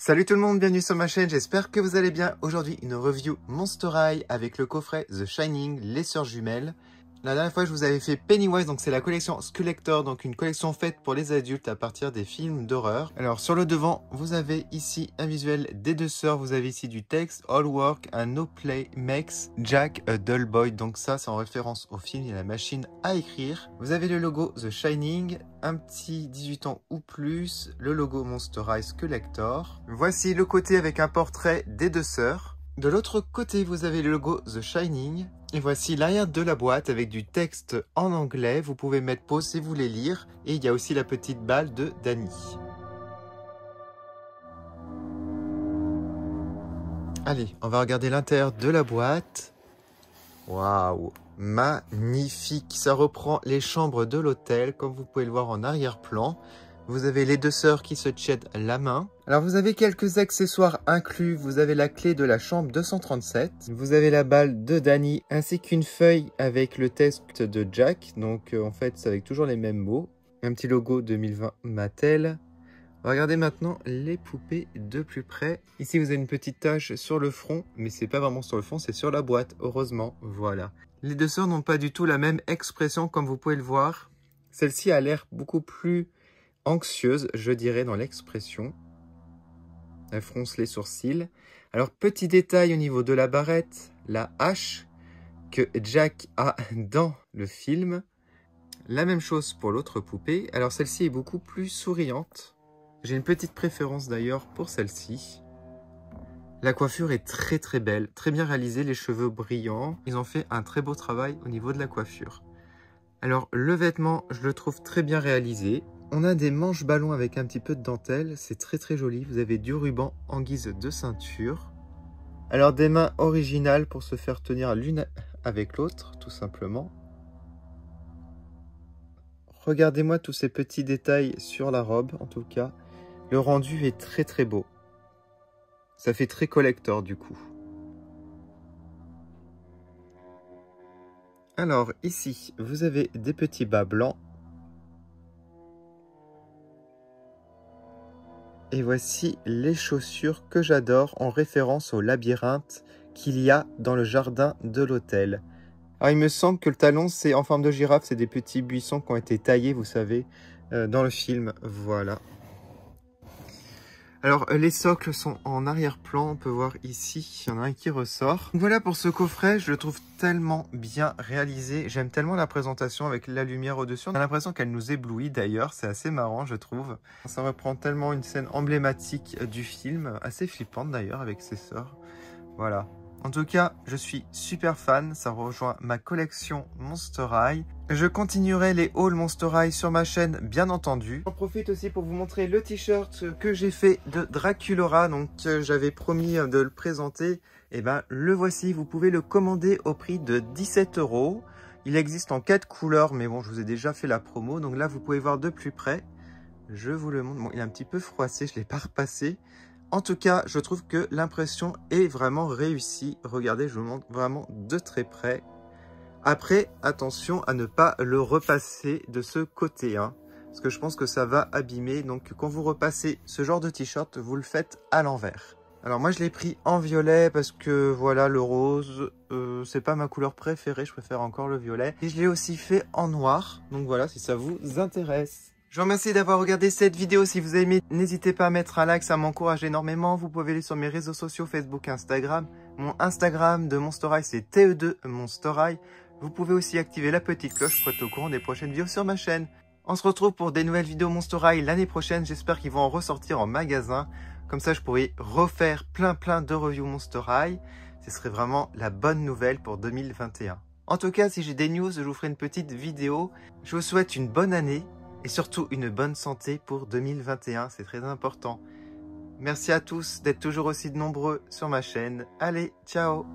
Salut tout le monde, bienvenue sur ma chaîne, j'espère que vous allez bien. Aujourd'hui, une review Monster High avec le coffret The Shining, les sœurs jumelles. La dernière fois, je vous avais fait Pennywise, donc c'est la collection Skulllector, donc une collection faite pour les adultes à partir des films d'horreur. Alors sur le devant, vous avez ici un visuel des deux sœurs, vous avez ici du texte, All work and no play makes Jack a dull boy. Donc ça, c'est en référence au film et à la machine à écrire. Vous avez le logo The Shining, un petit 18 ans ou plus, le logo Monster High Skulllector. Voici le côté avec un portrait des deux sœurs. De l'autre côté, vous avez le logo The Shining. Et voici l'arrière de la boîte avec du texte en anglais. Vous pouvez mettre pause si vous voulez lire. Et il y a aussi la petite balle de Danny. Allez, on va regarder l'intérieur de la boîte. Waouh, magnifique. Ça reprend les chambres de l'hôtel, comme vous pouvez le voir en arrière-plan. Vous avez les deux sœurs qui se tiennent la main. Alors vous avez quelques accessoires inclus. Vous avez la clé de la chambre 237. Vous avez la balle de Danny ainsi qu'une feuille avec le texte de Jack. Donc en fait c'est avec toujours les mêmes mots. Un petit logo 2020 Mattel. Regardez maintenant les poupées de plus près. Ici vous avez une petite tache sur le front. Mais c'est pas vraiment sur le front, c'est sur la boîte. Heureusement, voilà. Les deux sœurs n'ont pas du tout la même expression comme vous pouvez le voir. Celle-ci a l'air beaucoup plus anxieuse, je dirais, dans l'expression. Elle fronce les sourcils. Alors, petit détail au niveau de la barrette, la hache que Jack a dans le film. La même chose pour l'autre poupée. Alors, celle-ci est beaucoup plus souriante. J'ai une petite préférence d'ailleurs pour celle-ci. La coiffure est très très belle, très bien réalisée, les cheveux brillants. Ils ont fait un très beau travail au niveau de la coiffure. Alors, le vêtement, je le trouve très bien réalisé. On a des manches ballons avec un petit peu de dentelle, c'est très très joli. Vous avez du ruban en guise de ceinture. Alors des mains originales pour se faire tenir l'une avec l'autre, tout simplement. Regardez-moi tous ces petits détails sur la robe, en tout cas. Le rendu est très très beau. Ça fait très collector du coup. Alors ici, vous avez des petits bas blancs. Et voici les chaussures que j'adore en référence au labyrinthe qu'il y a dans le jardin de l'hôtel. Alors il me semble que le talon c'est en forme de girafe, c'est des petits buissons qui ont été taillés, vous savez, dans le film. Voilà. Alors les socles sont en arrière-plan, on peut voir ici, il y en a un qui ressort. Voilà pour ce coffret, je le trouve tellement bien réalisé, j'aime tellement la présentation avec la lumière au-dessus. On a l'impression qu'elle nous éblouit d'ailleurs, c'est assez marrant je trouve. Ça reprend tellement une scène emblématique du film, assez flippante d'ailleurs avec ses sœurs. Voilà. En tout cas, je suis super fan, ça rejoint ma collection Monster High. Je continuerai les hauls Monster High sur ma chaîne, bien entendu. J'en profite aussi pour vous montrer le t-shirt que j'ai fait de Draculaura, donc j'avais promis de le présenter. Et ben, le voici, vous pouvez le commander au prix de 17 €. Il existe en 4 couleurs, mais bon, je vous ai déjà fait la promo, donc là, vous pouvez voir de plus près. Je vous le montre, bon, il est un petit peu froissé, je ne l'ai pas repassé. En tout cas, je trouve que l'impression est vraiment réussie. Regardez, je vous montre vraiment de très près. Après, attention à ne pas le repasser de ce côté, hein, parce que je pense que ça va abîmer. Donc, quand vous repassez ce genre de t-shirt, vous le faites à l'envers. Alors moi, je l'ai pris en violet parce que, voilà, le rose, c'est pas ma couleur préférée. Je préfère encore le violet. Et je l'ai aussi fait en noir. Donc voilà, si ça vous intéresse. Je vous remercie d'avoir regardé cette vidéo. Si vous avez aimé, n'hésitez pas à mettre un like, ça m'encourage énormément. Vous pouvez aller sur mes réseaux sociaux, Facebook et Instagram. Mon Instagram de Monster High, c'est TE2 Monster High. Vous pouvez aussi activer la petite cloche pour être au courant des prochaines vidéos sur ma chaîne. On se retrouve pour des nouvelles vidéos Monster High l'année prochaine. J'espère qu'ils vont en ressortir en magasin. Comme ça, je pourrai refaire plein de reviews Monster High. Ce serait vraiment la bonne nouvelle pour 2021. En tout cas, si j'ai des news, je vous ferai une petite vidéo. Je vous souhaite une bonne année. Et surtout une bonne santé pour 2021, c'est très important. Merci à tous d'être toujours aussi nombreux sur ma chaîne. Allez, ciao!